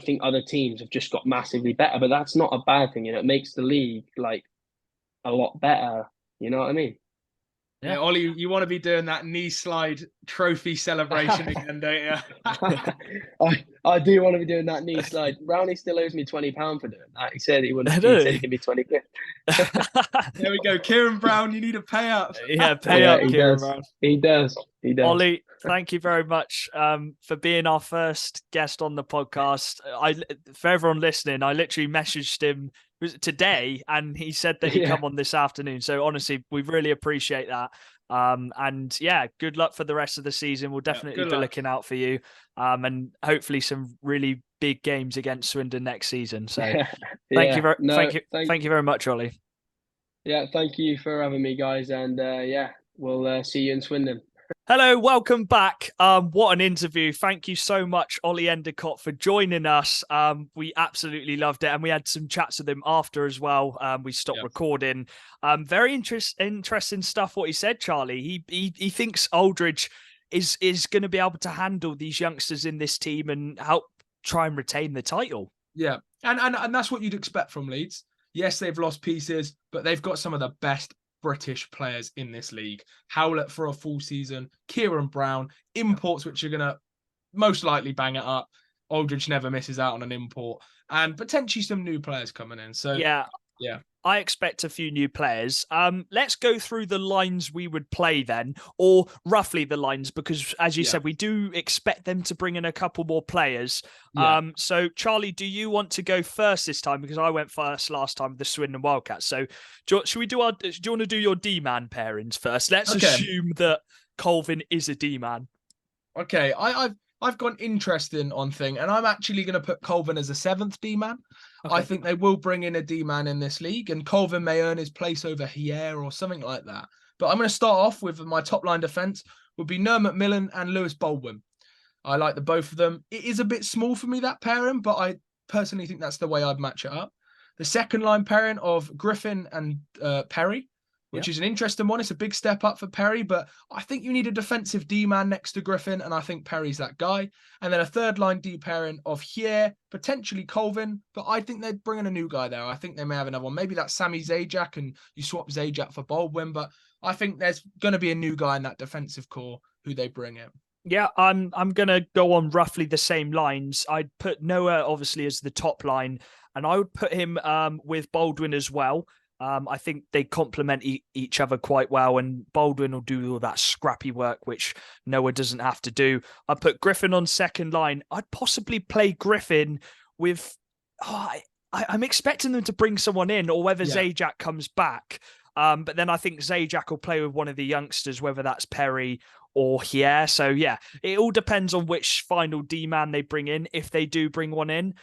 think other teams have just got massively better. But that's not a bad thing. It makes the league like a lot better. You know what I mean? Yeah, Ollie, you want to be doing that knee slide trophy celebration again, don't you? I do want to be doing that knee slide. Brownie still owes me £20 for doing that. He said he wouldn't. Do He said he? he'd give me 20 quid. There we go. Kieran Brown, you need a pay up. Yeah, pay up, he Kieran does. Brown. He does. He does. Ollie, thank you very much for being our first guest on the podcast. For everyone listening, I literally messaged him today and he said that he'd come on this afternoon. So honestly, we really appreciate that. And yeah, good luck for the rest of the season. We'll definitely be looking out for you. And hopefully some really big games against Swindon next season. So thank you very much, Ollie. Yeah, thank you for having me, guys. And we'll see you in Swindon. Hello, welcome back. What an interview. Thank you so much, Ollie Endicott, for joining us. We absolutely loved it. And we had some chats with him after as well. We stopped recording. Very interesting stuff what he said, Charlie. He thinks Aldridge is going to be able to handle these youngsters in this team and help try and retain the title. Yeah, and that's what you'd expect from Leeds. Yes, they've lost pieces, but they've got some of the best British players in this league. Howlett for a full season, Kieran Brown, imports which are going to most likely bang it up. Aldridge never misses out on an import, and potentially some new players coming in. So yeah. I expect a few new players. Let's go through the lines we would play then, or roughly the lines, because as you said, we do expect them to bring in a couple more players. So Charlie, do you want to go first this time? Because I went first last time with the Swindon Wildcats. So should we do you want to do your D-man pairings first? Let's assume that Colvin is a D-man. Okay, I've gone interesting on thing, and I'm actually going to put Colvin as a 7th D-man. Okay. I think they will bring in a D-man in this league, and Colvin may earn his place over Hier or something like that. But I'm going to start off with my top-line defence would be Noah McMillan and Lewis Baldwin. I like the both of them. It is a bit small for me, that pairing, but I personally think that's the way I'd match it up. The second-line pairing of Griffin and Perry, which is an interesting one. It's a big step up for Perry, but I think you need a defensive D-man next to Griffin, and I think Perry's that guy. And then a third-line D pairing of Hier, potentially Colvin, but I think they'd bring in a new guy there. I think they may have another one. Maybe that's Sami Zajac, and you swap Zajac for Baldwin, but I think there's going to be a new guy in that defensive core who they bring in. Yeah, I'm going to go on roughly the same lines. I'd put Noah, obviously, as the top line, and I would put him with Baldwin as well. I think they complement each other quite well, and Baldwin will do all that scrappy work, which Noah doesn't have to do. I put Griffin on second line. I'd possibly play Griffin with... I'm expecting them to bring someone in, or whether Zajac comes back. But then I think Zajac will play with one of the youngsters, whether that's Perry or Hier. So yeah, it all depends on which final D-man they bring in, if they do bring one in,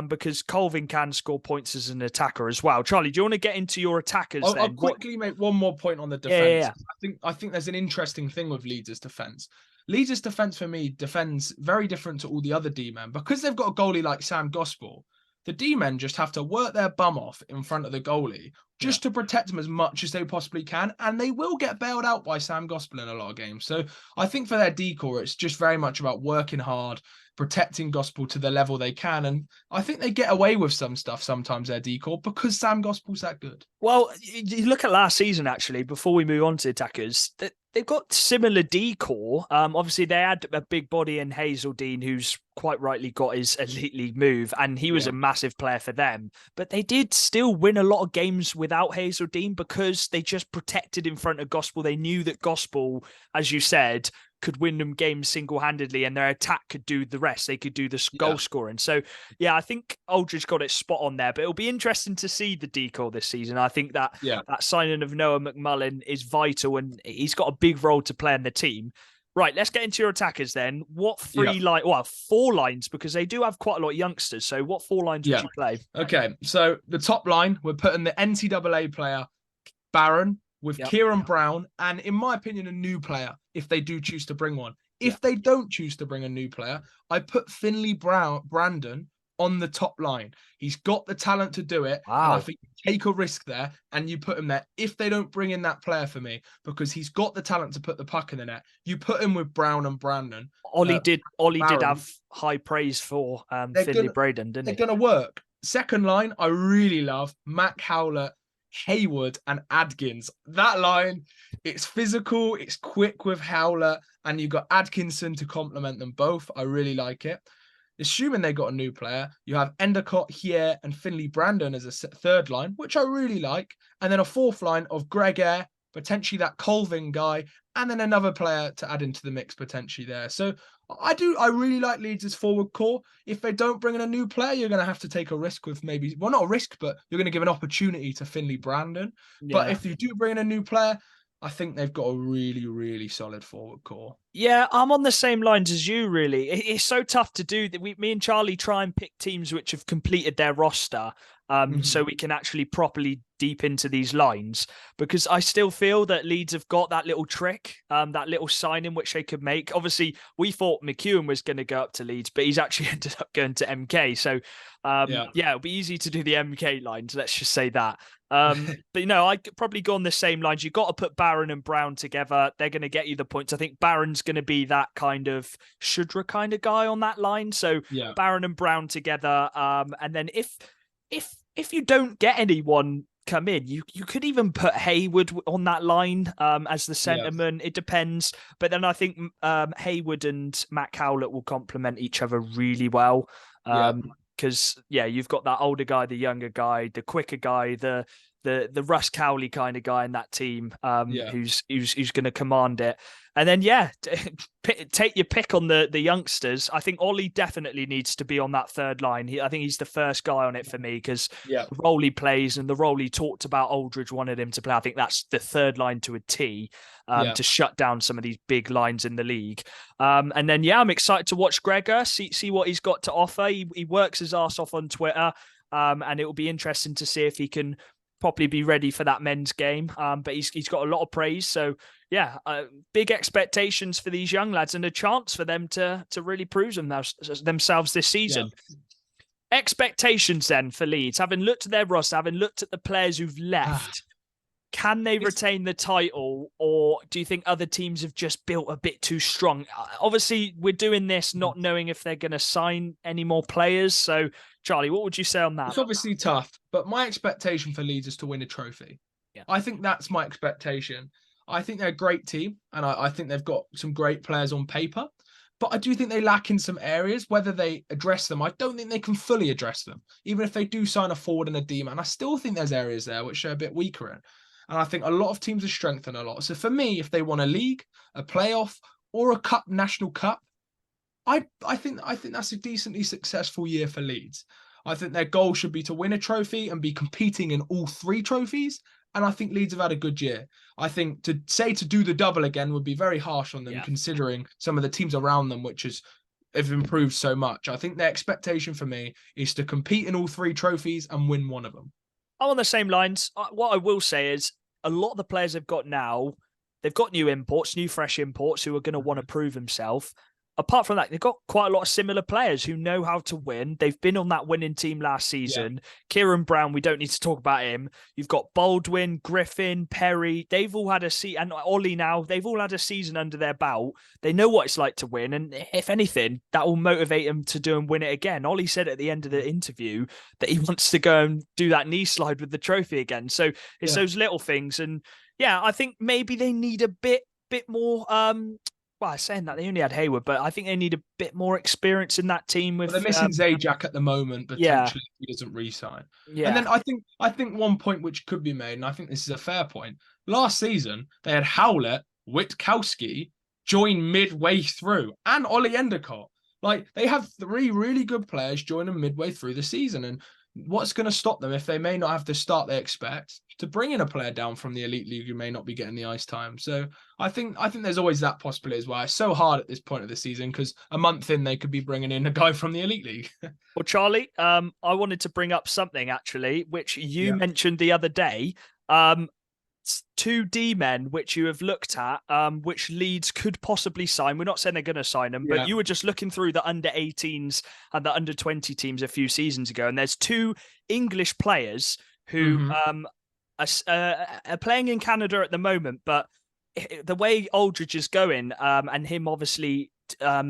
because Colvin can score points as an attacker as well. Charlie, do you want to get into your attackers then? I'll quickly make one more point on the defence. I think there's an interesting thing with Leeds' defence. Leeds' defence for me defends very different to all the other D-men. Because they've got a goalie like Sam Gospel, the D-men just have to work their bum off in front of the goalie just to protect them as much as they possibly can. And they will get bailed out by Sam Gospel in a lot of games. So I think for their D-core, it's just very much about working hard, protecting Gospel to the level they can. And I think they get away with some stuff sometimes, their D-core, because Sam Gospel's that good. Well, you look at last season, actually, before we move on to attackers, they've got similar D-core. Obviously, they had a big body in Hazeldine, who's quite rightly got his elite league move, and he was a massive player for them. But they did still win a lot of games without Hazeldine because they just protected in front of Gospel. They knew that Gospel, as you said, could win them games single-handedly, and their attack could do the rest. They could do the goal scoring. So, yeah, I think Aldridge got it spot on there, but it'll be interesting to see the decor this season. I think that that signing of Noah McMullen is vital, and he's got a big role to play in the team. Right, let's get into your attackers then. What four lines, because they do have quite a lot of youngsters. So what 4 lines would you play? Okay, so the top line, we're putting the NCAA player, Barron, with Kieran Brown, and in my opinion, a new player, if they do choose to bring one. If they don't choose to bring a new player, I put Finley Brandon on the top line. He's got the talent to do it. Wow. And I think you take a risk there and you put him there. If they don't bring in that player for me, because he's got the talent to put the puck in the net, you put him with Brown and Brandon. Ollie did Barron. have high praise for Finley Braden, didn't he? They're going to work. Second line, I really love Mac Howlett, Hayward, and Adkins. That line, it's physical, it's quick with Howlett, and you've got Atkinson to complement them both. I really like it. Assuming they got a new player, you have Endicott here and Finley Brandon as a third line, which I really like. And then a fourth line of Greg Eyre, potentially that Colvin guy, and then another player to add into the mix potentially there. So I really like Leeds' forward core. If they don't bring in a new player, you're going to have to take a risk with maybe, well, not a risk, but you're going to give an opportunity to Finley Brandon. Yeah. But if you do bring in a new player, I think they've got a really, really solid forward core. Yeah, I'm on the same lines as you, really. It's so tough to do that. Me and Charlie try and pick teams which have completed their roster so we can actually properly deep into these lines, because I still feel that Leeds have got that little trick, that little signing which they could make. Obviously, we thought McEwen was going to go up to Leeds, but he's actually ended up going to MK. So, it'll be easy to do the MK lines. Let's just say that. But, I'd probably go on the same lines. You've got to put Barron and Brown together. They're going to get you the points. I think Barron's going to be that kind of Shudra kind of guy on that line. So Barron and Brown together. And then if you don't get anyone come in, you could even put Hayward on that line as the centerman. It depends. But then I think Hayward and Matt Howlett will complement each other really well. Because you've got that older guy, the younger guy, the quicker guy, the Russ Cowley kind of guy in that team, who's going to command it. And then take your pick on the youngsters. I think Ollie definitely needs to be on that third line. I think he's the first guy on it for me, because the role he plays and the role he talked about Aldridge wanted him to play. I think that's the third line to a T, to shut down some of these big lines in the league. And then I'm excited to watch Gregor, see what he's got to offer. He works his ass off on Twitter, and it will be interesting to see if he can properly be ready for that men's game. But he's got a lot of praise. So big expectations for these young lads and a chance for them to really prove themselves this season. Expectations then for Leeds, having looked at their roster, having looked at the players who've left, can they retain the title, or do you think other teams have just built a bit too strong? Obviously, we're doing this not knowing if they're going to sign any more players. So, Charlie, what would you say on that? It's obviously tough, but my expectation for Leeds is to win a trophy. Yeah. I think that's my expectation. I think they're a great team, and I think they've got some great players on paper. But I do think they lack in some areas. Whether they address them, I don't think they can fully address them. Even if they do sign a forward and a D-man, I still think there's areas there which they're a bit weaker in. And I think a lot of teams are strengthened a lot. So for me, if they won a league, a playoff, or a cup, national cup, I think that's a decently successful year for Leeds. I think their goal should be to win a trophy and be competing in all three trophies. And I think Leeds have had a good year. I think to do the double again would be very harsh on them, considering some of the teams around them, which have improved so much. I think their expectation for me is to compete in all three trophies and win one of them. I'm on the same lines. What I will say is a lot of the players they've got now, they've got new fresh imports who are going to want to prove themselves. Apart from that, they've got quite a lot of similar players who know how to win. They've been on that winning team last season. Kieran Brown, we don't need to talk about him. You've got Baldwin, Griffin, Perry. They've all had a season, and Ollie now. They've all had a season under their belt. They know what it's like to win, and if anything, that will motivate them to do and win it again. Ollie said at the end of the interview that he wants to go and do that knee slide with the trophy again. So it's those little things, and I think maybe they need a bit more. Well, saying that they only had Hayward, but I think they need a bit more experience in that team. They're missing Zajac at the moment, potentially if he doesn't re-sign. And then I think one point which could be made, and I think this is a fair point. Last season they had Howlett, Witkowski join midway through, and Oli Endicott. Like, they have three really good players join them midway through the season, and what's going to stop them if they may not have the start they expect to bring in a player down from the elite league who may not be getting the ice time? So I think there's always that possibility as well. It's so hard at this point of the season because a month in they could be bringing in a guy from the elite league. Well, Charlie, I wanted to bring up something actually, which you mentioned the other day. two D-men which you have looked at, which Leeds could possibly sign. We're not saying they're going to sign them, but you were just looking through the under-18s and the under-20 teams a few seasons ago, and there's two English players who are playing in Canada at the moment, but the way Aldridge is going, and him obviously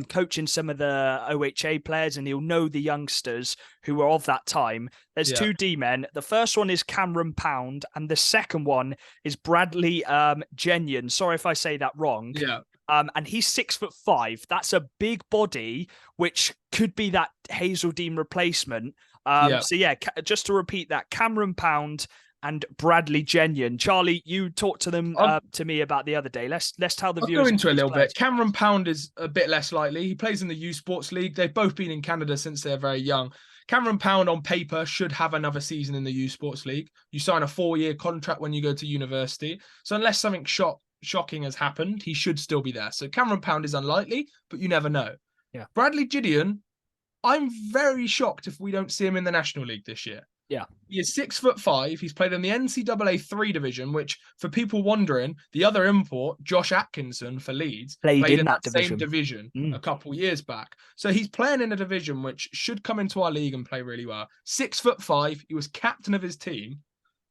coaching some of the OHA players, and he'll know the youngsters who were of that time. There's two D-men. The first one is Cameron Pound, and the second one is Bradley Genion. Sorry if I say that wrong. Yeah. And he's 6'5". That's a big body, which could be that Hazeldine replacement. So yeah, just to repeat that, Cameron Pound and Bradley Genion. Charlie, you talked to them to me about the other day. Let's tell the viewers. I'll go into a little bit. Cameron Pound is a bit less likely. He plays in the U Sports League. They've both been in Canada since they're very young. Cameron Pound on paper should have another season in the U Sports League. You sign a 4-year contract when you go to university. So unless something shocking has happened, he should still be there. So Cameron Pound is unlikely, but you never know. Yeah. Bradley Gideon, I'm very shocked if we don't see him in the National League this year. Yeah. He is 6'5". He's played in the NCAA 3 division, which, for people wondering, the other import, Josh Atkinson for Leeds, played in that same division a couple years back. So he's playing in a division which should come into our league and play really well. 6'5". He was captain of his team.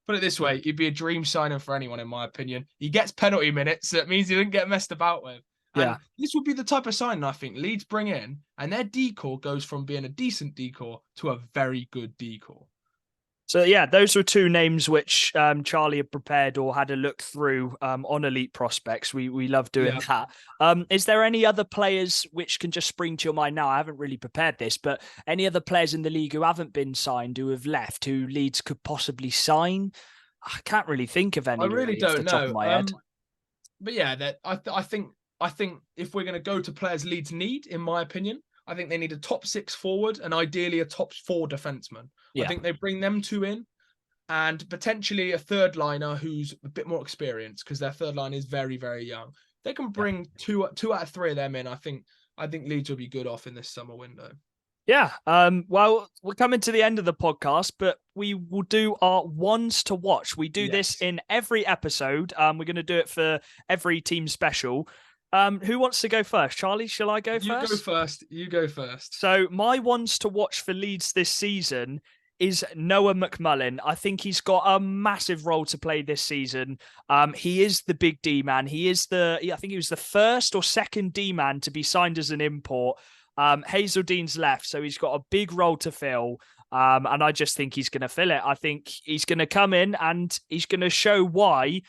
Put it this way, he'd be a dream signing for anyone, in my opinion. He gets penalty minutes, so it means he didn't get messed about with. And this would be the type of signing I think Leeds bring in, and their decor goes from being a decent decor to a very good decor. So yeah, those were two names which Charlie had prepared or had a look through on Elite Prospects. We love doing that. Is there any other players which can just spring to your mind now? I haven't really prepared this, but any other players in the league who haven't been signed, who have left, who Leeds could possibly sign? I can't really think of any. I really don't off the know. Top of my head. But yeah, I think if we're going to go to players Leeds need, in my opinion, I think they need a top 6 forward and ideally a top 4 defenseman. I think they bring them two in and potentially a third liner who's a bit more experienced because their third line is very, very young. They can bring two out of 3 of them in. I think Leeds will be good off in this summer window. Yeah. Well, we're coming to the end of the podcast, but we will do our ones to watch. We do this in every episode. We're going to do it for every team special. Who wants to go first? Charlie, shall I go first? You go first. So my ones to watch for Leeds this season is Noah McMullen. I think he's got a massive role to play this season. He is the big D man. I think he was the first or second D man to be signed as an import. Hazeldean's left, so he's got a big role to fill. And I just think he's going to fill it. I think he's going to come in and he's going to show why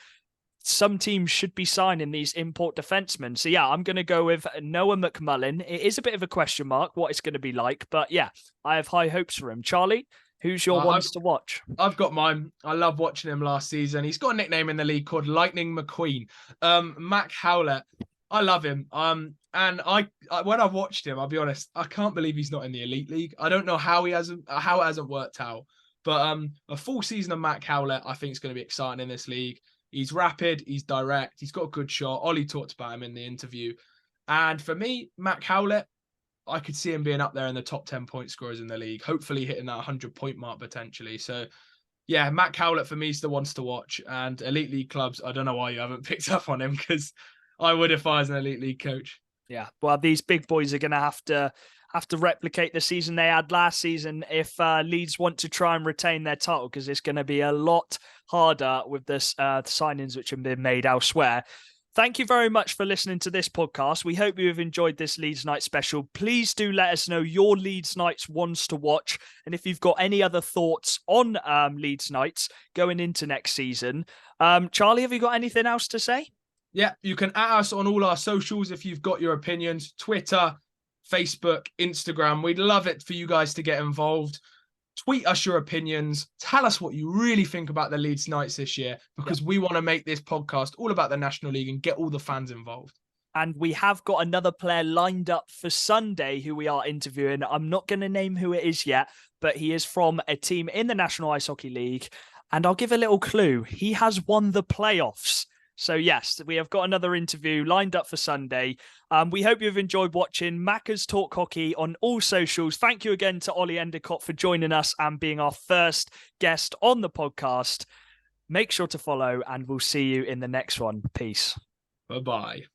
some teams should be signing these import defensemen. So yeah, I'm going to go with Noah McMullen. It is a bit of a question mark what it's going to be like, but yeah, I have high hopes for him. Charlie, who's your ones to watch? I've got mine. I love watching him last season. He's got a nickname in the league called Lightning McQueen. Mac Howlett. I love him. And I when I've watched him, I'll be honest, I can't believe he's not in the Elite League. I don't know how it hasn't worked out. But a full season of Mac Howlett, I think, is going to be exciting in this league. He's rapid, he's direct, he's got a good shot. Ollie talked about him in the interview. And for me, Mac Howlett, I could see him being up there in the top 10 point scorers in the league, hopefully hitting that 100-point mark potentially. So, yeah, Mac Howlett for me is the ones to watch. And Elite League clubs, I don't know why you haven't picked up on him because I would if I was an Elite League coach. Yeah, well, these big boys are going to have to replicate the season they had last season if Leeds want to try and retain their title, because it's going to be a lot harder with this signings which have been made elsewhere. Thank you very much for listening to this podcast. We hope you have enjoyed this Leeds Knights special. Please do let us know your Leeds Knights ones to watch. And if you've got any other thoughts on Leeds Knights going into next season. Charlie, have you got anything else to say? Yeah, you can at us on all our socials if you've got your opinions. Twitter, Facebook, Instagram. We'd love it for you guys to get involved. Tweet us your opinions. Tell us what you really think about the Leeds Knights this year, because we want to make this podcast all about the National League and get all the fans involved. And we have got another player lined up for Sunday who we are interviewing. I'm not going to name who it is yet, but he is from a team in the National Ice Hockey League. And I'll give a little clue. He has won the playoffs. So yes, we have got another interview lined up for Sunday. We hope you've enjoyed watching Macca's Talk Hockey on all socials. Thank you again to Ollie Endicott for joining us and being our first guest on the podcast. Make sure to follow, and we'll see you in the next one. Peace. Bye-bye.